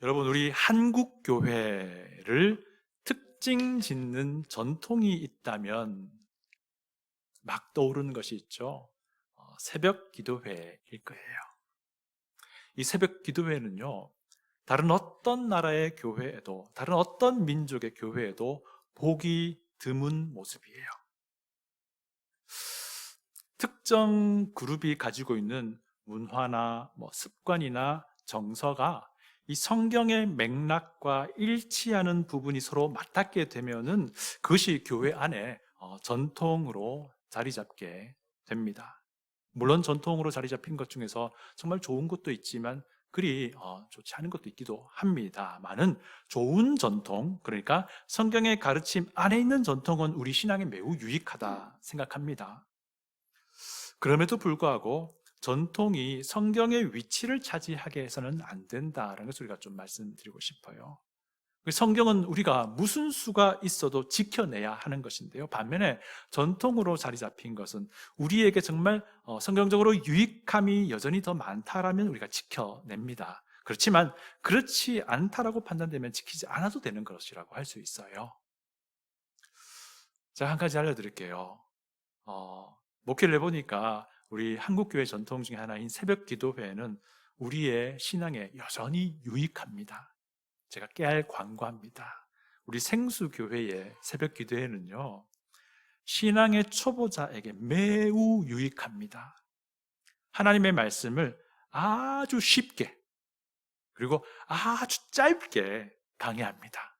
여러분, 우리 한국 교회를 특징 짓는 전통이 있다면 막 떠오르는 것이 있죠. 새벽 기도회일 거예요. 이 새벽 기도회는요, 다른 어떤 나라의 교회에도, 다른 어떤 민족의 교회에도 보기 드문 모습이에요. 특정 그룹이 가지고 있는 문화나 습관이나 정서가 이 성경의 맥락과 일치하는 부분이 서로 맞닿게 되면은 그것이 교회 안에 전통으로 자리 잡게 됩니다. 물론 전통으로 자리 잡힌 것 중에서 정말 좋은 것도 있지만 그리 좋지 않은 것도 있기도 합니다만은 좋은 전통, 그러니까 성경의 가르침 안에 있는 전통은 우리 신앙에 매우 유익하다 생각합니다. 그럼에도 불구하고 전통이 성경의 위치를 차지하게 해서는 안 된다라는 것을 우리가 좀 말씀드리고 싶어요. 성경은 우리가 무슨 수가 있어도 지켜내야 하는 것인데요. 반면에 전통으로 자리 잡힌 것은 우리에게 정말 성경적으로 유익함이 여전히 더 많다라면 우리가 지켜냅니다. 그렇지만 그렇지 않다라고 판단되면 지키지 않아도 되는 것이라고 할 수 있어요. 자, 한 가지 알려드릴게요. 목회를 해보니까 우리 한국교회 전통 중에 하나인 새벽 기도회는 우리의 신앙에 여전히 유익합니다. 제가 깨알 광고합니다. 우리 생수교회의 새벽 기도회는요, 신앙의 초보자에게 매우 유익합니다. 하나님의 말씀을 아주 쉽게, 그리고 아주 짧게 강해합니다.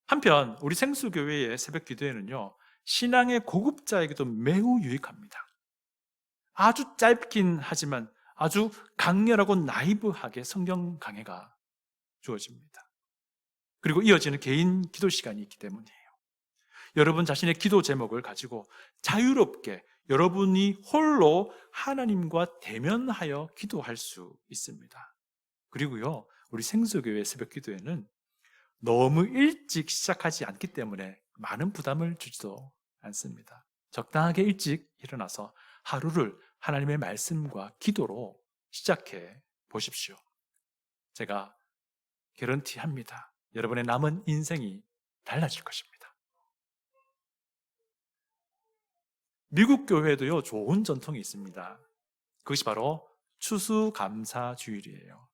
한편 우리 생수교회의 새벽 기도회는요, 신앙의 고급자에게도 매우 유익합니다. 아주 짧긴 하지만 아주 강렬하고 나이브하게 성경 강해가 주어집니다. 그리고 이어지는 개인 기도 시간이 있기 때문이에요. 여러분 자신의 기도 제목을 가지고 자유롭게 여러분이 홀로 하나님과 대면하여 기도할 수 있습니다. 그리고요, 우리 생수교회 새벽 기도회는 너무 일찍 시작하지 않기 때문에 많은 부담을 주지도 않습니다. 적당하게 일찍 일어나서 하루를 하나님의 말씀과 기도로 시작해 보십시오. 제가 개런티합니다. 여러분의 남은 인생이 달라질 것입니다. 미국 교회도요, 좋은 전통이 있습니다. 그것이 바로 추수감사주일이에요.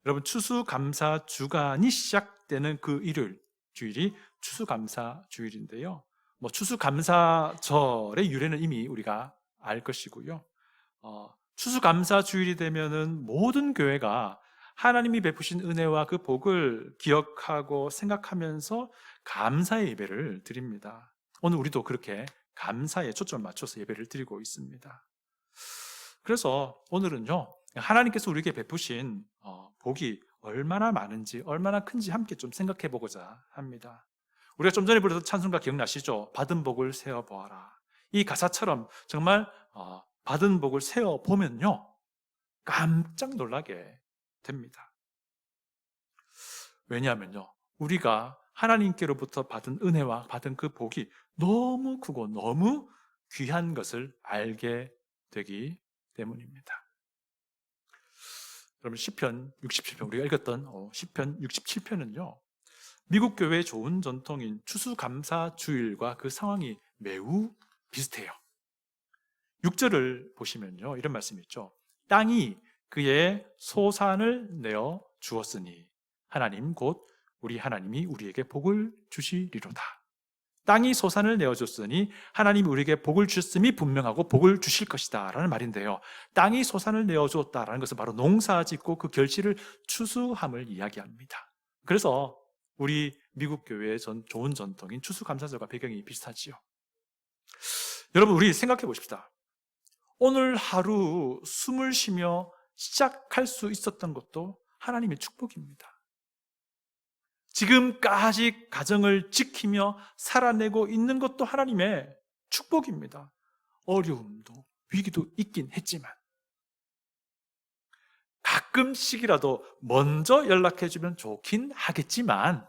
여러분, 추수감사주간이 시작되는 그 일요일, 주일이 추수감사주일인데요. 추수감사절의 유래는 이미 우리가 알 것이고요. 추수감사주일이 되면은 모든 교회가 하나님이 베푸신 은혜와 그 복을 기억하고 생각하면서 감사의 예배를 드립니다. 오늘 우리도 그렇게 감사에 초점을 맞춰서 예배를 드리고 있습니다. 그래서 오늘은요, 하나님께서 우리에게 베푸신 복이 얼마나 많은지, 얼마나 큰지 함께 좀 생각해 보고자 합니다. 우리가 좀 전에 불렀던 찬송가 기억나시죠? 받은 복을 세어보아라. 이 가사처럼 정말 받은 복을 세어보면요, 깜짝 놀라게 됩니다. 왜냐하면요, 우리가 하나님께로부터 받은 은혜와 받은 그 복이 너무 크고 너무 귀한 것을 알게 되기 때문입니다. 여러분, 시편 67편, 우리가 읽었던 시편 67편은요, 미국 교회의 좋은 전통인 추수감사주일과 그 상황이 매우 비슷해요. 6절을 보시면요, 이런 말씀이 있죠. 땅이 그의 소산을 내어 주었으니 하나님 곧 우리 하나님이 우리에게 복을 주시리로다. 땅이 소산을 내어줬으니 하나님이 우리에게 복을 주셨음이 분명하고 복을 주실 것이다 라는 말인데요, 땅이 소산을 내어줬다라는 것은 바로 농사짓고 그 결실을 추수함을 이야기합니다. 그래서 우리 미국 교회의 좋은 전통인 추수감사절과 배경이 비슷하지요. 여러분, 우리 생각해 보십시다. 오늘 하루 숨을 쉬며 시작할 수 있었던 것도 하나님의 축복입니다. 지금까지 가정을 지키며 살아내고 있는 것도 하나님의 축복입니다. 어려움도 위기도 있긴 했지만 가끔씩이라도 먼저 연락해주면 좋긴 하겠지만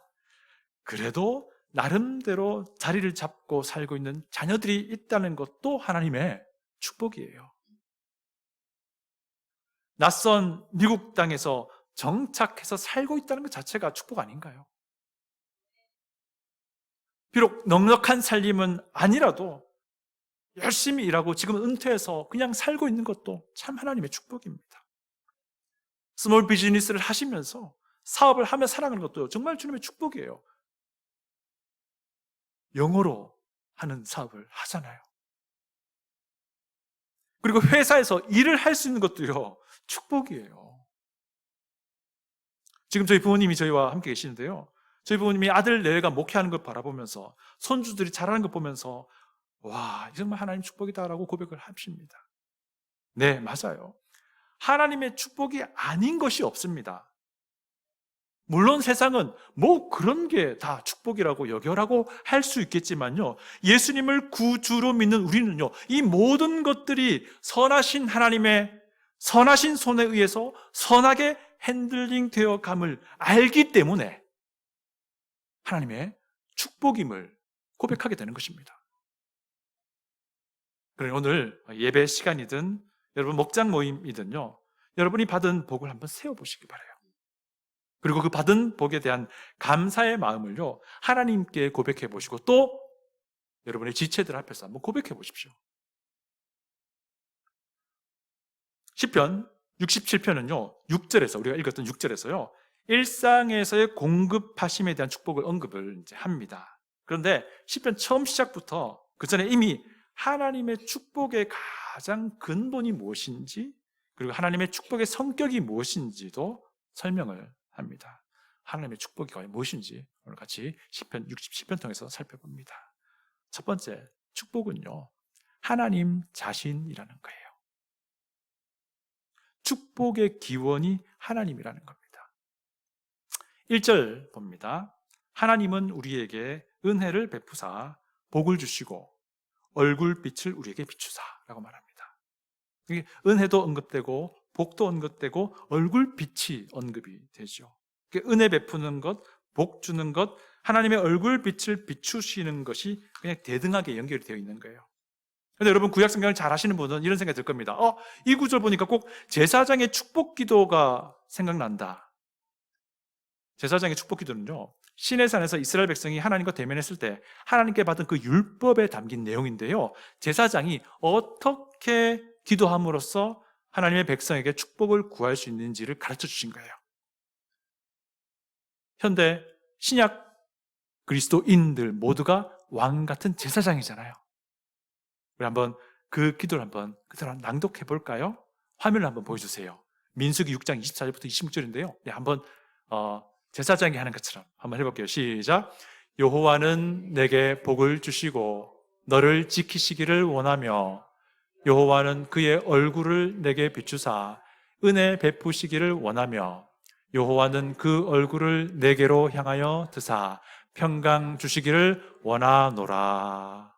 그래도 나름대로 자리를 잡고 살고 있는 자녀들이 있다는 것도 하나님의 축복이에요. 낯선 미국 땅에서 정착해서 살고 있다는 것 자체가 축복 아닌가요? 비록 넉넉한 살림은 아니라도 열심히 일하고 지금 은퇴해서 그냥 살고 있는 것도 참 하나님의 축복입니다. 스몰 비즈니스를 하시면서 사업을 하며 살아가는 것도 정말 주님의 축복이에요. 영어로 하는 사업을 하잖아요. 그리고 회사에서 일을 할 수 있는 것도요, 축복이에요. 지금 저희 부모님이 저희와 함께 계시는데요. 저희 부모님이 아들 내외가 목회하는 걸 바라보면서 손주들이 잘하는 걸 보면서 와, 이 정말 하나님 축복이다라고 고백을 하십니다. 네, 맞아요. 하나님의 축복이 아닌 것이 없습니다. 물론 세상은 뭐 그런 게 다 축복이라고 여겨라고 할 수 있겠지만요, 예수님을 구주로 믿는 우리는요, 이 모든 것들이 선하신 하나님의 선하신 손에 의해서 선하게 핸들링 되어 감을 알기 때문에 하나님의 축복임을 고백하게 되는 것입니다. 그러니 오늘 예배 시간이든 여러분 목장 모임이든요, 여러분이 받은 복을 한번 세워보시기 바라요. 그리고 그 받은 복에 대한 감사의 마음을요, 하나님께 고백해 보시고 또 여러분의 지체들 앞에서 한번 고백해 보십시오. 시편 67편은요 6절에서, 우리가 읽었던 6절에서요 일상에서의 공급하심에 대한 축복을 언급을 이제 합니다. 그런데 시편 처음 시작부터 그 전에 이미 하나님의 축복의 가장 근본이 무엇인지, 그리고 하나님의 축복의 성격이 무엇인지도 설명을 합니다. 하나님의 축복이 과연 무엇인지 오늘 같이 시편 67편 통해서 살펴봅니다. 첫 번째, 축복은요 하나님 자신이라는 거예요. 축복의 기원이 하나님이라는 겁니다. 1절 봅니다. 하나님은 우리에게 은혜를 베푸사 복을 주시고 얼굴빛을 우리에게 비추사 라고 말합니다. 은혜도 언급되고 복도 언급되고 얼굴빛이 언급이 되죠. 은혜 베푸는 것, 복 주는 것, 하나님의 얼굴빛을 비추시는 것이 그냥 대등하게 연결이 되어 있는 거예요. 그런데 여러분 구약 성경을 잘 아시는 분은 이런 생각이 들 겁니다. 이 구절 보니까 꼭 제사장의 축복 기도가 생각난다. 제사장의 축복 기도는요, 시내산에서 이스라엘 백성이 하나님과 대면했을 때 하나님께 받은 그 율법에 담긴 내용인데요, 제사장이 어떻게 기도함으로써 하나님의 백성에게 축복을 구할 수 있는지를 가르쳐 주신 거예요. 현대 신약 그리스도인들 모두가 왕 같은 제사장이잖아요. 우리 한번 그 기도를 한번 그대로 낭독해 볼까요? 화면을 한번 보여주세요. 민수기 6장 24절부터 26절인데요. 네, 한번 제사장이 하는 것처럼 한번 해볼게요. 시작. 여호와는 내게 복을 주시고 너를 지키시기를 원하며 여호와는 그의 얼굴을 내게 비추사 은혜 베푸시기를 원하며 여호와는 그 얼굴을 내게로 향하여 드사 평강 주시기를 원하노라.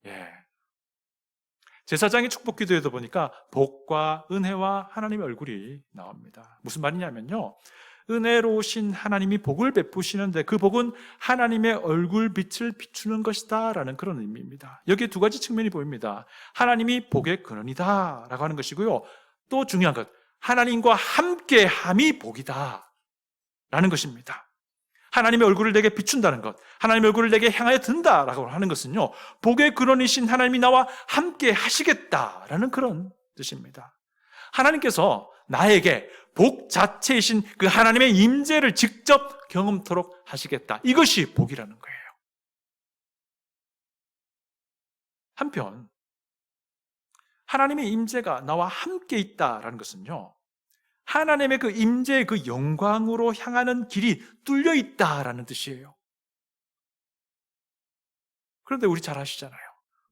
예. 제사장의 축복 기도에도 보니까 복과 은혜와 하나님의 얼굴이 나옵니다. 무슨 말이냐면요, 은혜로우신 하나님이 복을 베푸시는데 그 복은 하나님의 얼굴빛을 비추는 것이다 라는 그런 의미입니다. 여기에 두 가지 측면이 보입니다. 하나님이 복의 근원이다 라고 하는 것이고요, 또 중요한 것, 하나님과 함께함이 복이다 라는 것입니다. 하나님의 얼굴을 내게 비춘다는 것, 하나님의 얼굴을 내게 향하여 든다라고 하는 것은요, 복의 근원이신 하나님이 나와 함께 하시겠다라는 그런 뜻입니다. 하나님께서 나에게 복 자체이신 그 하나님의 임재를 직접 경험토록 하시겠다, 이것이 복이라는 거예요. 한편 하나님의 임재가 나와 함께 있다라는 것은요, 하나님의 그 임재의 그 영광으로 향하는 길이 뚫려 있다라는 뜻이에요. 그런데 우리 잘 아시잖아요.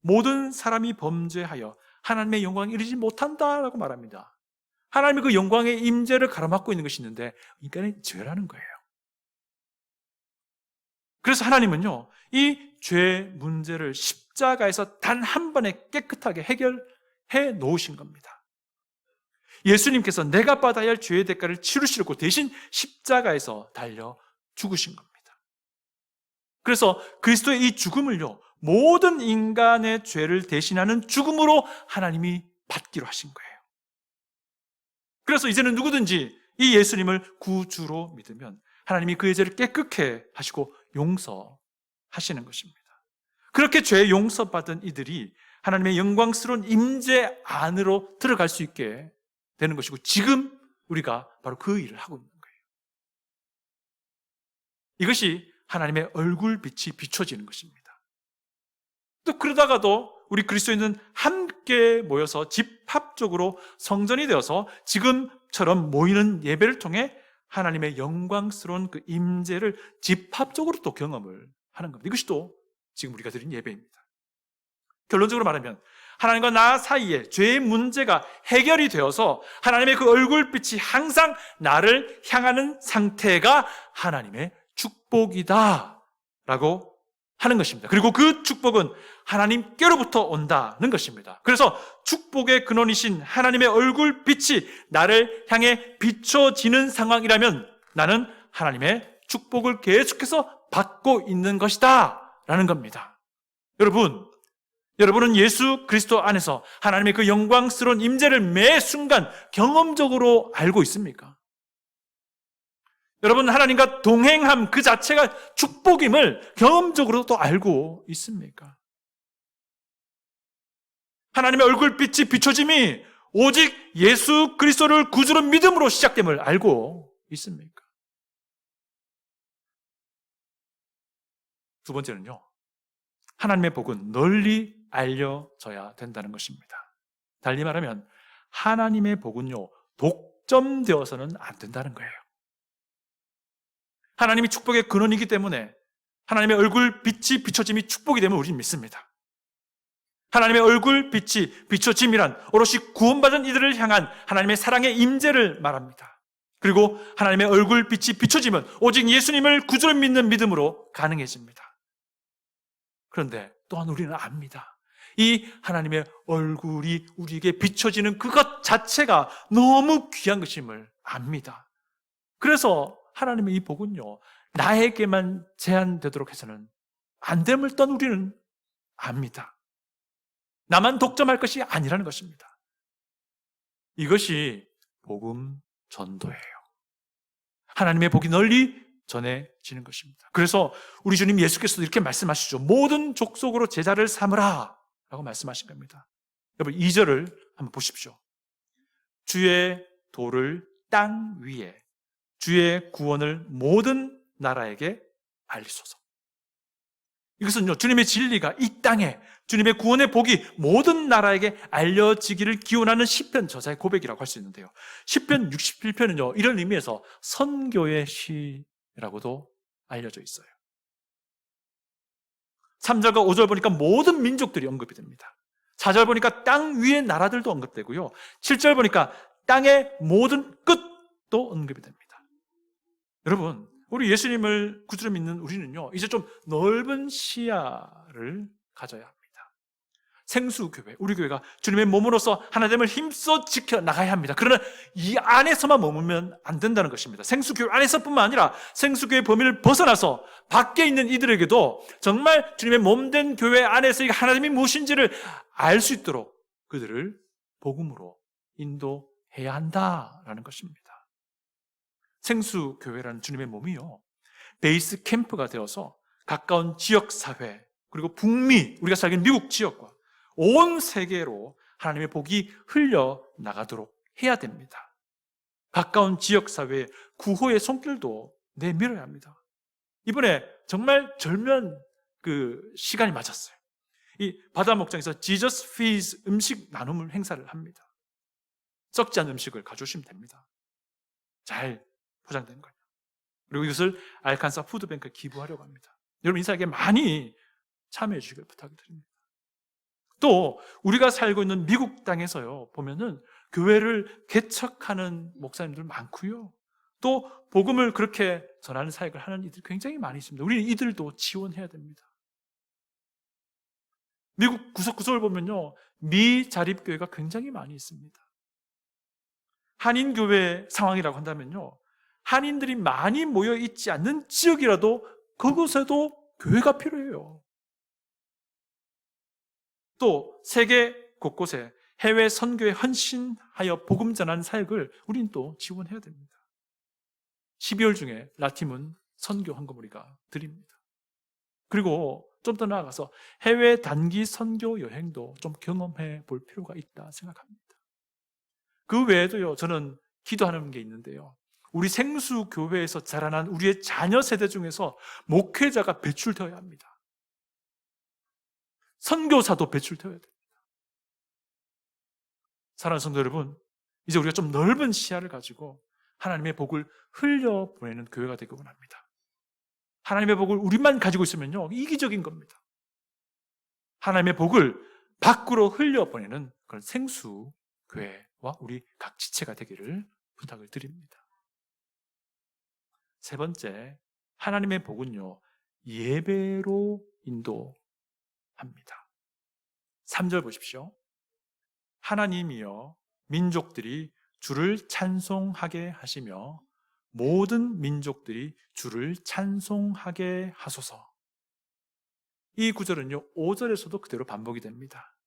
모든 사람이 범죄하여 하나님의 영광에 이르지 못한다라고 말합니다. 하나님의 그 영광의 임재를 가로막고 있는 것이 있는데 인간의 죄라는 거예요. 그래서 하나님은요, 이 죄 문제를 십자가에서 단 한 번에 깨끗하게 해결해 놓으신 겁니다. 예수님께서 내가 받아야 할 죄의 대가를 치르시려고 대신 십자가에서 달려 죽으신 겁니다. 그래서 그리스도의 이 죽음을요, 모든 인간의 죄를 대신하는 죽음으로 하나님이 받기로 하신 거예요. 그래서 이제는 누구든지 이 예수님을 구주로 믿으면 하나님이 그의 죄를 깨끗게 하시고 용서하시는 것입니다. 그렇게 죄 용서받은 이들이 하나님의 영광스러운 임재 안으로 들어갈 수 있게 되는 것이고, 지금 우리가 바로 그 일을 하고 있는 거예요. 이것이 하나님의 얼굴빛이 비춰지는 것입니다. 또 그러다가도 우리 그리스도인은 함께 모여서 집합적으로 성전이 되어서 지금처럼 모이는 예배를 통해 하나님의 영광스러운 그 임재를 집합적으로 또 경험을 하는 겁니다. 이것이 또 지금 우리가 드린 예배입니다. 결론적으로 말하면 하나님과 나 사이에 죄의 문제가 해결이 되어서 하나님의 그 얼굴빛이 항상 나를 향하는 상태가 하나님의 축복이다 라고 하는 것입니다. 그리고 그 축복은 하나님께로부터 온다는 것입니다. 그래서 축복의 근원이신 하나님의 얼굴빛이 나를 향해 비춰지는 상황이라면 나는 하나님의 축복을 계속해서 받고 있는 것이다 라는 겁니다. 여러분은 예수 그리스도 안에서 하나님의 그 영광스러운 임재를 매 순간 경험적으로 알고 있습니까? 여러분, 하나님과 동행함 그 자체가 축복임을 경험적으로도 알고 있습니까? 하나님의 얼굴빛이 비춰짐이 오직 예수 그리스도를 구주로 믿음으로 시작됨을 알고 있습니까? 두 번째는요, 하나님의 복은 널리 알려져야 된다는 것입니다. 달리 말하면 하나님의 복은요, 독점되어서는 안 된다는 거예요. 하나님이 축복의 근원이기 때문에 하나님의 얼굴빛이 비춰짐이 축복이 되면 우리는 믿습니다. 하나님의 얼굴빛이 비춰짐이란 오롯이 구원받은 이들을 향한 하나님의 사랑의 임재를 말합니다. 그리고 하나님의 얼굴빛이 비춰지면 오직 예수님을 구주로 믿는 믿음으로 가능해집니다. 그런데 또한 우리는 압니다. 이 하나님의 얼굴이 우리에게 비춰지는 그것 자체가 너무 귀한 것임을 압니다. 그래서 하나님의 이 복은요, 나에게만 제한되도록 해서는 안 됨을 떤 우리는 압니다. 나만 독점할 것이 아니라는 것입니다. 이것이 복음 전도예요. 하나님의 복이 널리 전해지는 것입니다. 그래서 우리 주님 예수께서도 이렇게 말씀하시죠. 모든 족속으로 제자를 삼으라 라고 말씀하신 겁니다. 여러분 2절을 한번 보십시오. 주의 도를 땅 위에, 주의 구원을 모든 나라에게 알리소서. 이것은요, 주님의 진리가 이 땅에, 주님의 구원의 복이 모든 나라에게 알려지기를 기원하는 시편 저자의 고백이라고 할 수 있는데요. 시편 67편은요, 이런 의미에서 선교의 시라고도 알려져 있어요. 3절과 5절 보니까 모든 민족들이 언급이 됩니다. 4절 보니까 땅 위의 나라들도 언급되고요. 7절 보니까 땅의 모든 끝도 언급이 됩니다. 여러분, 우리 예수님을 구주로 믿는 우리는요, 이제 좀 넓은 시야를 가져야 합니다. 생수교회, 우리 교회가 주님의 몸으로서 하나됨을 힘써 지켜나가야 합니다. 그러나 이 안에서만 머물면 안 된다는 것입니다. 생수교회 안에서뿐만 아니라 생수교회 범위를 벗어나서 밖에 있는 이들에게도 정말 주님의 몸된 교회 안에서 하나님이 무엇인지를 알 수 있도록 그들을 복음으로 인도해야 한다라는 것입니다. 생수교회라는 주님의 몸이요, 베이스 캠프가 되어서 가까운 지역사회, 그리고 북미, 우리가 살기는 미국 지역과 온 세계로 하나님의 복이 흘러나가도록 해야 됩니다. 가까운 지역사회에 구호의 손길도 내밀어야 합니다. 이번에 정말 절묘한 그 시간이 맞았어요. 이 바다 목장에서 Jesus Feeds 음식 나눔을 행사를 합니다. 썩지 않은 음식을 가져오시면 됩니다. 잘 포장된 거예요. 그리고 이것을 알칸사 푸드뱅크에 기부하려고 합니다. 여러분, 이 사역에 많이 참여해 주시길 부탁드립니다. 또 우리가 살고 있는 미국 땅에서요, 보면은 교회를 개척하는 목사님들 많고요, 또 복음을 그렇게 전하는 사역을 하는 이들이 굉장히 많이 있습니다. 우리는 이들도 지원해야 됩니다. 미국 구석구석을 보면요, 미자립교회가 굉장히 많이 있습니다. 한인교회 상황이라고 한다면요, 한인들이 많이 모여 있지 않는 지역이라도 그곳에도 교회가 필요해요. 또 세계 곳곳에 해외 선교에 헌신하여 복음 전하는 사역을 우리는 또 지원해야 됩니다. 12월 중에 라팀은 선교 헌금 우리가 드립니다. 그리고 좀 더 나아가서 해외 단기 선교 여행도 좀 경험해 볼 필요가 있다 생각합니다. 그 외에도요, 저는 기도하는 게 있는데요. 우리 생수교회에서 자라난 우리의 자녀 세대 중에서 목회자가 배출되어야 합니다. 선교사도 배출되어야 됩니다. 사랑하는 성도 여러분, 이제 우리가 좀 넓은 시야를 가지고 하나님의 복을 흘려보내는 교회가 되기 원합니다. 하나님의 복을 우리만 가지고 있으면요, 이기적인 겁니다. 하나님의 복을 밖으로 흘려보내는 그런 생수교회와 우리 각 지체가 되기를 부탁을 드립니다. 세 번째, 하나님의 복은요, 예배로 인도합니다. 3절 보십시오. 하나님이여 민족들이 주를 찬송하게 하시며 모든 민족들이 주를 찬송하게 하소서. 이 구절은요, 5절에서도 그대로 반복이 됩니다.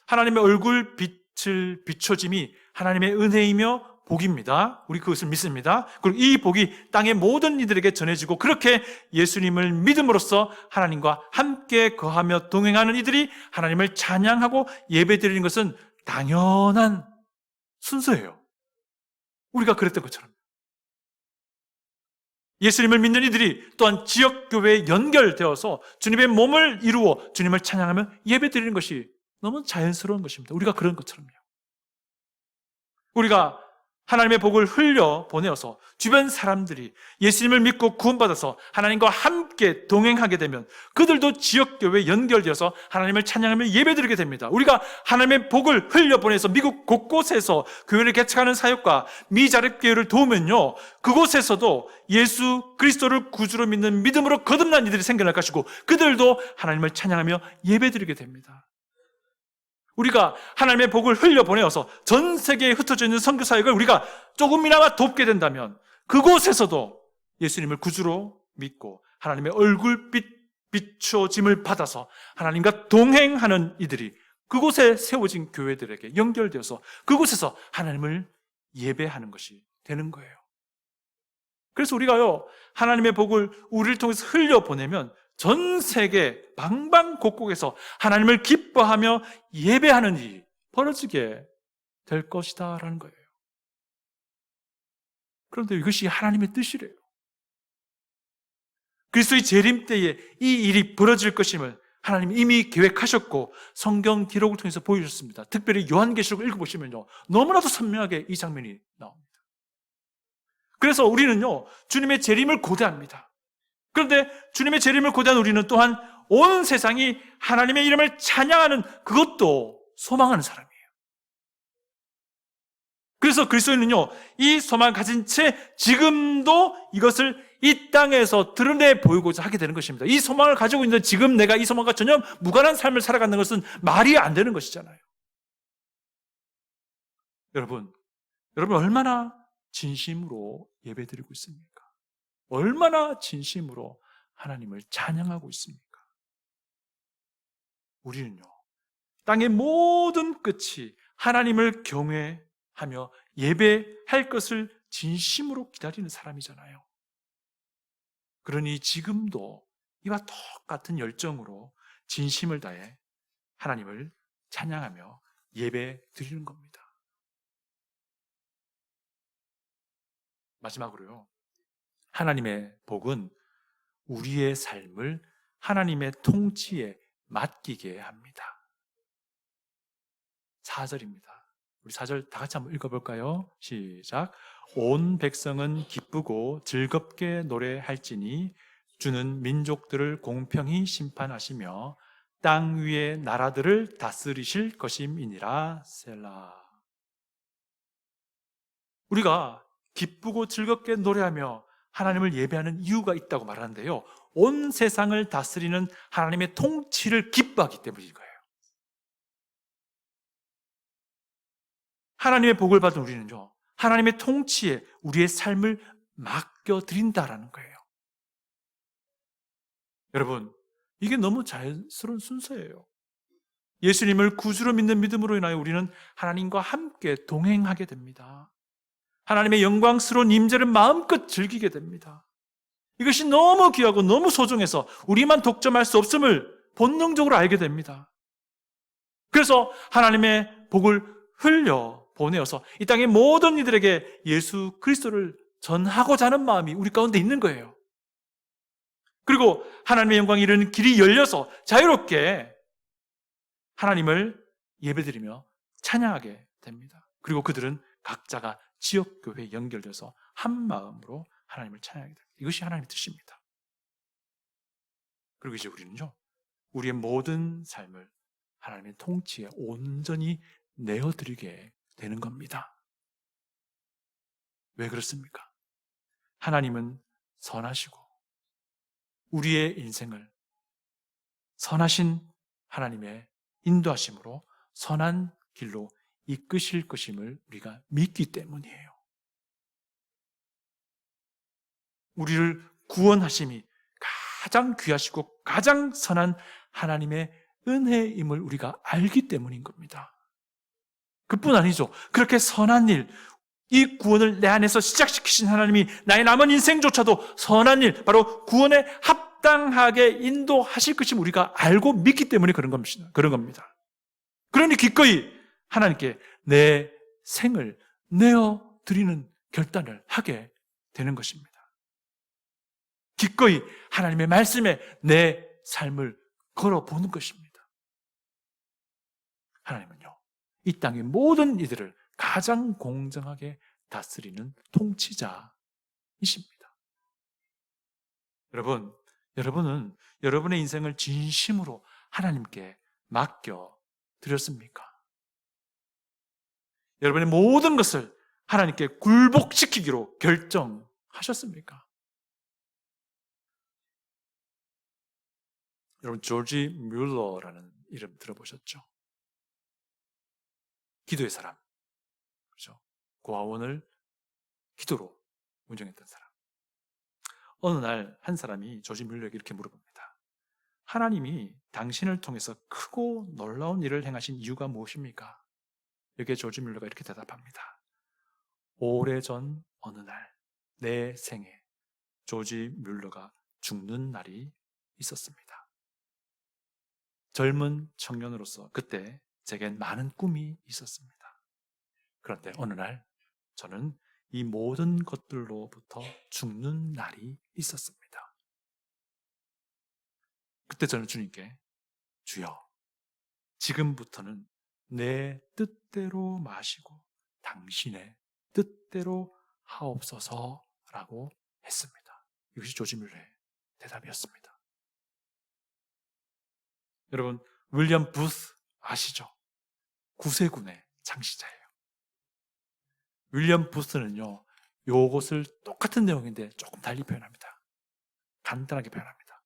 하나님의 얼굴 빛을 비춰짐이 하나님의 은혜이며 복입니다. 우리 그것을 믿습니다. 그리고 이 복이 땅의 모든 이들에게 전해지고, 그렇게 예수님을 믿음으로써 하나님과 함께 거하며 동행하는 이들이 하나님을 찬양하고 예배드리는 것은 당연한 순서예요. 우리가 그랬던 것처럼. 예수님을 믿는 이들이 또한 지역교회에 연결되어서 주님의 몸을 이루어 주님을 찬양하며 예배드리는 것이 너무 자연스러운 것입니다. 우리가 그런 것처럼요. 우리가 하나님의 복을 흘려 보내어서 주변 사람들이 예수님을 믿고 구원받아서 하나님과 함께 동행하게 되면 그들도 지역교회에 연결되어서 하나님을 찬양하며 예배드리게 됩니다. 우리가 하나님의 복을 흘려 보내서 미국 곳곳에서 교회를 개척하는 사역과 미자립교회를 도우면요, 그곳에서도 예수 그리스도를 구주로 믿는 믿음으로 거듭난 이들이 생겨날 것이고, 그들도 하나님을 찬양하며 예배드리게 됩니다. 우리가 하나님의 복을 흘려보내어서 전 세계에 흩어져 있는 선교 사역을 우리가 조금이나마 돕게 된다면 그곳에서도 예수님을 구주로 믿고 하나님의 얼굴빛 비춰짐을 받아서 하나님과 동행하는 이들이 그곳에 세워진 교회들에게 연결되어서 그곳에서 하나님을 예배하는 것이 되는 거예요. 그래서 우리가요, 하나님의 복을 우리를 통해서 흘려보내면 전 세계 방방곡곡에서 하나님을 기뻐하며 예배하는 일이 벌어지게 될 것이다 라는 거예요. 그런데 이것이 하나님의 뜻이래요. 그리스도의 재림 때에 이 일이 벌어질 것임을 하나님이 이미 계획하셨고 성경 기록을 통해서 보여주셨습니다. 특별히 요한계시록을 읽어보시면요, 너무나도 선명하게 이 장면이 나옵니다. 그래서 우리는요, 주님의 재림을 고대합니다. 그런데 주님의 재림을 고대한 우리는 또한 온 세상이 하나님의 이름을 찬양하는 그것도 소망하는 사람이에요. 그래서 그리스도인은요, 이 소망을 가진 채 지금도 이것을 이 땅에서 드러내 보이고자 하게 되는 것입니다. 이 소망을 가지고 있는 지금 내가 이 소망과 전혀 무관한 삶을 살아가는 것은 말이 안 되는 것이잖아요. 여러분 얼마나 진심으로 예배드리고 있습니까? 얼마나 진심으로 하나님을 찬양하고 있습니까? 우리는요, 땅의 모든 끝이 하나님을 경외하며 예배할 것을 진심으로 기다리는 사람이잖아요. 그러니 지금도 이와 똑같은 열정으로 진심을 다해 하나님을 찬양하며 예배 드리는 겁니다. 마지막으로요, 하나님의 복은 우리의 삶을 하나님의 통치에 맡기게 합니다. 4절입니다. 우리 4절 다 같이 한번 읽어볼까요? 시작. 온 백성은 기쁘고 즐겁게 노래할지니 주는 민족들을 공평히 심판하시며 땅 위의 나라들을 다스리실 것임이니라. 셀라. 우리가 기쁘고 즐겁게 노래하며 하나님을 예배하는 이유가 있다고 말하는데요, 온 세상을 다스리는 하나님의 통치를 기뻐하기 때문인 거예요. 하나님의 복을 받은 우리는요, 하나님의 통치에 우리의 삶을 맡겨드린다라는 거예요. 여러분, 이게 너무 자연스러운 순서예요. 예수님을 구주로 믿는 믿음으로 인하여 우리는 하나님과 함께 동행하게 됩니다. 하나님의 영광스러운 임재를 마음껏 즐기게 됩니다. 이것이 너무 귀하고 너무 소중해서 우리만 독점할 수 없음을 본능적으로 알게 됩니다. 그래서 하나님의 복을 흘려 보내어서 이 땅의 모든 이들에게 예수 그리스도를 전하고자 하는 마음이 우리 가운데 있는 거예요. 그리고 하나님의 영광이 이르는 길이 열려서 자유롭게 하나님을 예배드리며 찬양하게 됩니다. 그리고 그들은 각자가 지역교회에 연결돼서 한 마음으로 하나님을 찬양하게 됩니다. 이것이 하나님의 뜻입니다. 그리고 이제 우리는요, 우리의 모든 삶을 하나님의 통치에 온전히 내어드리게 되는 겁니다. 왜 그렇습니까? 하나님은 선하시고 우리의 인생을 선하신 하나님의 인도하심으로 선한 길로 이끄실 것임을 우리가 믿기 때문이에요. 우리를 구원하심이 가장 귀하시고 가장 선한 하나님의 은혜임을 우리가 알기 때문인 겁니다. 그뿐 아니죠. 그렇게 선한 일, 이 구원을 내 안에서 시작시키신 하나님이 나의 남은 인생조차도 선한 일, 바로 구원에 합당하게 인도하실 것임을 우리가 알고 믿기 때문에 그런 겁니다. 그러니 기꺼이 하나님께 내 생을 내어드리는 결단을 하게 되는 것입니다. 기꺼이 하나님의 말씀에 내 삶을 걸어보는 것입니다. 하나님은요, 이 땅의 모든 이들을 가장 공정하게 다스리는 통치자이십니다. 여러분은 여러분의 인생을 진심으로 하나님께 맡겨 드렸습니까? 여러분의 모든 것을 하나님께 굴복시키기로 결정하셨습니까? 여러분, 조지 뮬러라는 이름 들어보셨죠? 기도의 사람, 그렇죠? 고아원을 기도로 운영했던 사람. 어느 날 한 사람이 조지 뮬러에게 이렇게 물어봅니다. 하나님이 당신을 통해서 크고 놀라운 일을 행하신 이유가 무엇입니까? 여기에 조지 뮬러가 이렇게 대답합니다. 오래전 어느 날 내 생에 조지 뮬러가 죽는 날이 있었습니다. 젊은 청년으로서 그때 제겐 많은 꿈이 있었습니다. 그런데 어느 날 저는 이 모든 것들로부터 죽는 날이 있었습니다. 그때 저는 주님께 주여, 지금부터는 내 뜻대로 마시고 당신의 뜻대로 하옵소서라고 했습니다. 이것이 조지 뮬러의 대답이었습니다. 여러분, 윌리엄 부스 아시죠? 구세군의 창시자예요. 윌리엄 부스는요, 요것을 똑같은 내용인데 조금 달리 표현합니다. 간단하게 표현합니다.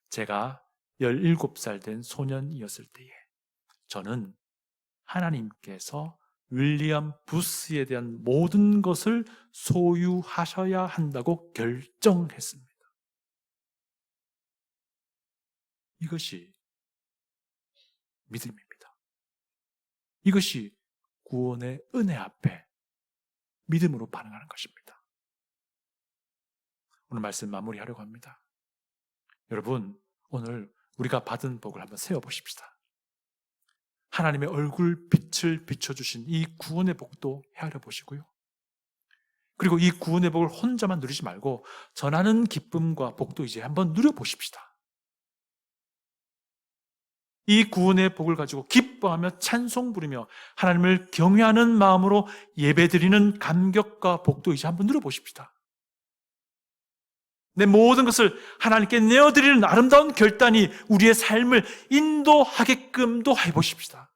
제가 17살 된 소년이었을 때에 저는 하나님께서 윌리엄 부스에 대한 모든 것을 소유하셔야 한다고 결정했습니다. 이것이 믿음입니다. 이것이 구원의 은혜 앞에 믿음으로 반응하는 것입니다. 오늘 말씀 마무리하려고 합니다. 여러분, 오늘 우리가 받은 복을 한번 세어보십시다. 하나님의 얼굴 빛을 비춰주신 이 구원의 복도 헤아려 보시고요. 그리고 이 구원의 복을 혼자만 누리지 말고 전하는 기쁨과 복도 이제 한번 누려보십시다. 이 구원의 복을 가지고 기뻐하며 찬송 부르며 하나님을 경외하는 마음으로 예배드리는 감격과 복도 이제 한번 누려보십시다. 내 모든 것을 하나님께 내어드리는 아름다운 결단이 우리의 삶을 인도하게끔도 해보십시다.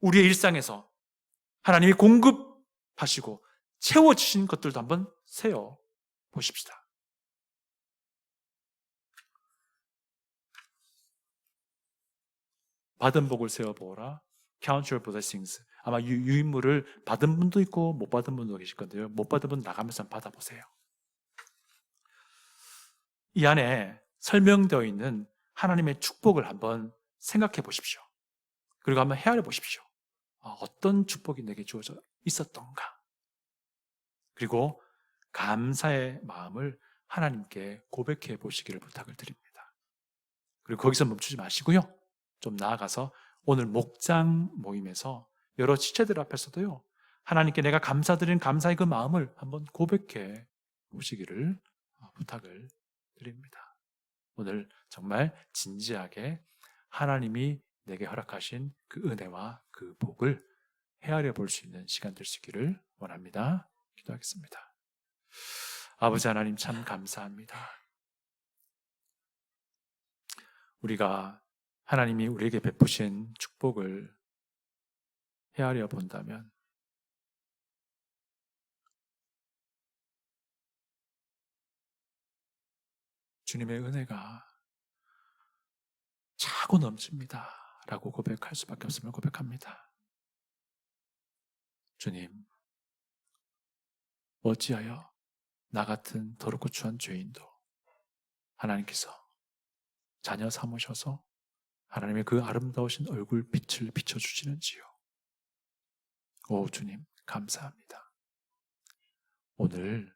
우리의 일상에서 하나님이 공급하시고 채워주신 것들도 한번 세어보십시다. 받은 복을 세어보라. Count your blessings. 아마 유인물을 받은 분도 있고 못 받은 분도 계실 건데요. 못 받은 분 나가면서 받아보세요. 이 안에 설명되어 있는 하나님의 축복을 한번 생각해 보십시오. 그리고 한번 헤아려 보십시오. 어떤 축복이 내게 주어져 있었던가. 그리고 감사의 마음을 하나님께 고백해 보시기를 부탁을 드립니다. 그리고 거기서 멈추지 마시고요. 좀 나아가서 오늘 목장 모임에서 여러 지체들 앞에서도요. 하나님께 내가 감사드리는 감사의 그 마음을 한번 고백해 보시기를 부탁을 드립니다. 오늘 정말 진지하게 하나님이 내게 허락하신 그 은혜와 그 복을 헤아려 볼 수 있는 시간 될 수 있기를 원합니다. 기도하겠습니다. 아버지 하나님 참 감사합니다. 우리가 하나님이 우리에게 베푸신 축복을 헤아려 본다면 주님의 은혜가 차고 넘칩니다 라고 고백할 수밖에 없음을 고백합니다. 주님, 어찌하여 나 같은 더럽고 추한 죄인도 하나님께서 자녀 삼으셔서 하나님의 그 아름다우신 얼굴 빛을 비춰주시는지요. 오 주님 감사합니다. 오늘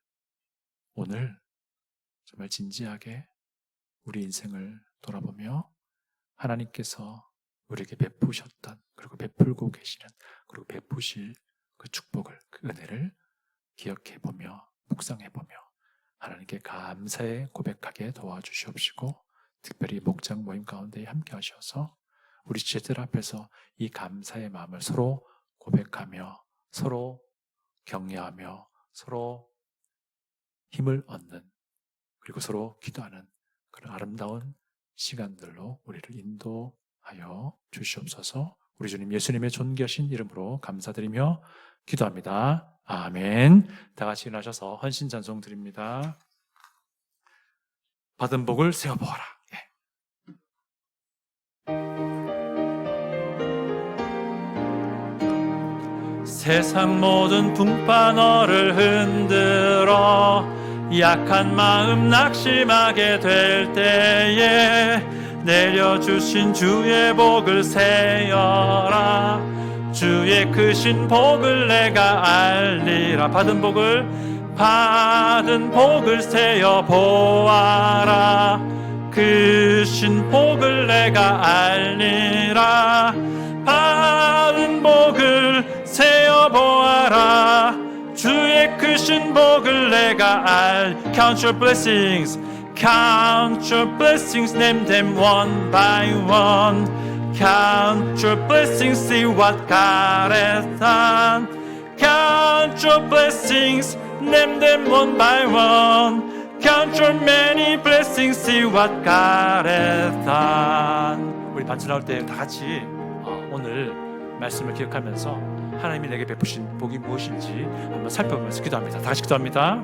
정말 진지하게 우리 인생을 돌아보며 하나님께서 우리에게 베푸셨던 그리고 베풀고 계시는 그리고 베푸실 그 축복을 그 은혜를 기억해보며 묵상해보며 하나님께 감사의 고백하게 도와주시옵시고 특별히 목장 모임 가운데 함께 하셔서 우리 지체들 앞에서 이 감사의 마음을 서로 고백하며 서로 격려하며 서로 힘을 얻는 그리고 서로 기도하는 그런 아름다운 시간들로 우리를 인도하여 주시옵소서. 우리 주님 예수님의 존귀하신 이름으로 감사드리며 기도합니다. 아멘. 다 같이 일어나셔서 헌신 찬송 드립니다. 받은 복을 세어보아라. 세상 모든 풍파 너를 흔들어 약한 마음 낙심하게 될 때에 내려주신 주의 복을 세어라. 주의 크신 복을 내가 알리라. 받은 복을 세어 보아라. 크신 복을 내가 알리라. 받은 복을 세어 보아라. 주의 크신 복을 내가 Count your blessings, count your blessings, name them one by one. Count your blessings, see what God has done. Count your blessings, name them one by one. Count your many blessings, see what God has done. 우리 반주 나올 때 다 같이 오늘 말씀을 기억하면서 하나님이 내게 베푸신 복이 무엇인지 한번 살펴보면서 기도합니다. 다 같이 기도합니다.